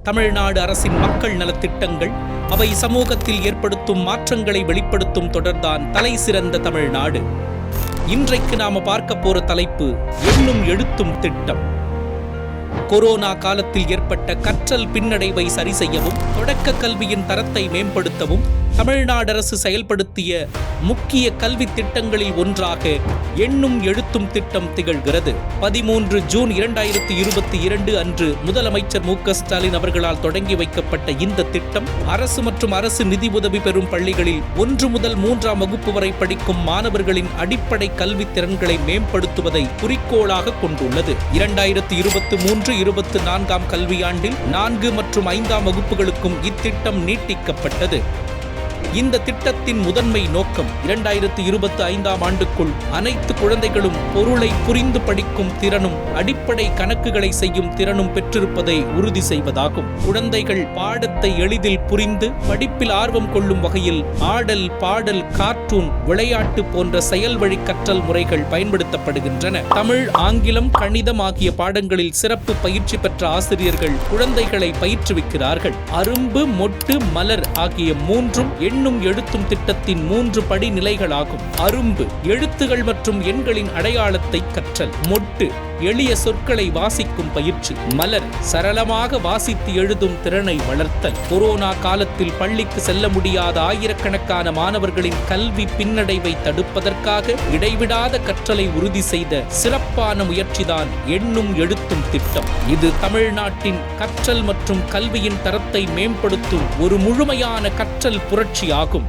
தமிழ்நாடு அரசின் மக்கள் நலத்திட்டங்கள், அவை சமூகத்தில் ஏற்படுத்தும் மாற்றங்களை வெளிப்படுத்தும் தொடர்தான் தலை சிறந்த தமிழ்நாடு. இன்றைக்கு நாம பார்க்க போற தலைப்பு எண்ணும் எழுத்தும் திட்டம். கொரோனா காலத்தில் ஏற்பட்ட கற்றல் பின்னடைவை சரி செய்யவும், தொடக்க கல்வியின் தரத்தை மேம்படுத்தவும் தமிழ்நாடு அரசு செயல்படுத்திய முக்கிய கல்வி திட்டங்களில் ஒன்றாக எண்ணும் எழுத்தும் திட்டம் திகழ்கிறது. 13 ஜூன் 2022 அன்று முதலமைச்சர் மு.க. ஸ்டாலின் அவர்களால் தொடங்கி வைக்கப்பட்ட இந்த திட்டம் அரசு மற்றும் அரசு நிதி உதவி பெறும் பள்ளிகளில் 1 முதல் 3ஆம் வகுப்பு வரை படிக்கும் மாணவர்களின் அடிப்படை கல்வி திறன்களை மேம்படுத்துவதை குறிக்கோளாக கொண்டுள்ளது. 2023-24ஆம் கல்வியாண்டில் 4 மற்றும் 5ஆம் வகுப்புகளுக்கும் இத்திட்டம் நீட்டிக்கப்பட்டது. இந்த திட்டத்தின் முதன்மை நோக்கம் 2025ஆம் ஆண்டுக்குள் அனைத்து குழந்தைகளும் பொருளை புரிந்து படிக்கும் திறனும் அடிப்படை கணக்குகளை செய்யும் திறனும் பெற்றிருப்பதை உறுதி செய்வதாகும். குழந்தைகள் பாடத்தை எளிதில் புரிந்து படிப்பில் ஆர்வம் கொள்ளும் வகையில் ஆடல், பாடல், கார்ட்டூன், விளையாட்டு போன்ற செயல் வழி கற்றல் முறைகள் பயன்படுத்தப்படுகின்றன. தமிழ், ஆங்கிலம், கணிதம் ஆகிய பாடங்களில் சிறப்பு பயிற்சி பெற்ற ஆசிரியர்கள் குழந்தைகளை பயிற்றுவிக்கிறார்கள். அரும்பு, மொட்டு, மலர் ஆகிய மூன்றும் எண்ணும் எழுத்தும் திட்டத்தின் 3 படிநிலைகளாகும். அரும்பு எழுத்துகள் மற்றும் எண்களின் அடையாளத்தை கற்றல். மொட்டு எளிய சொற்களை வாசிக்கும் பயிற்சி. மலர் சரளமாக வாசித்து எழுதும் திறனை வளர்த்தல். கொரோனா காலத்தில் பள்ளிக்கு செல்ல முடியாத ஆயிரக்கணக்கான மாணவர்களின் கல்வி பின்னடைவை தடுப்பதற்காக இடைவிடாத கற்றலை உறுதி செய்த சிறப்பான முயற்சிதான் எண்ணும் எழுத்தும் திட்டம். இது தமிழ்நாட்டின் கற்றல் மற்றும் கல்வியின் தரத்தை மேம்படுத்தும் ஒரு முழுமையான கற்றல் புரட்சி ஆகும்.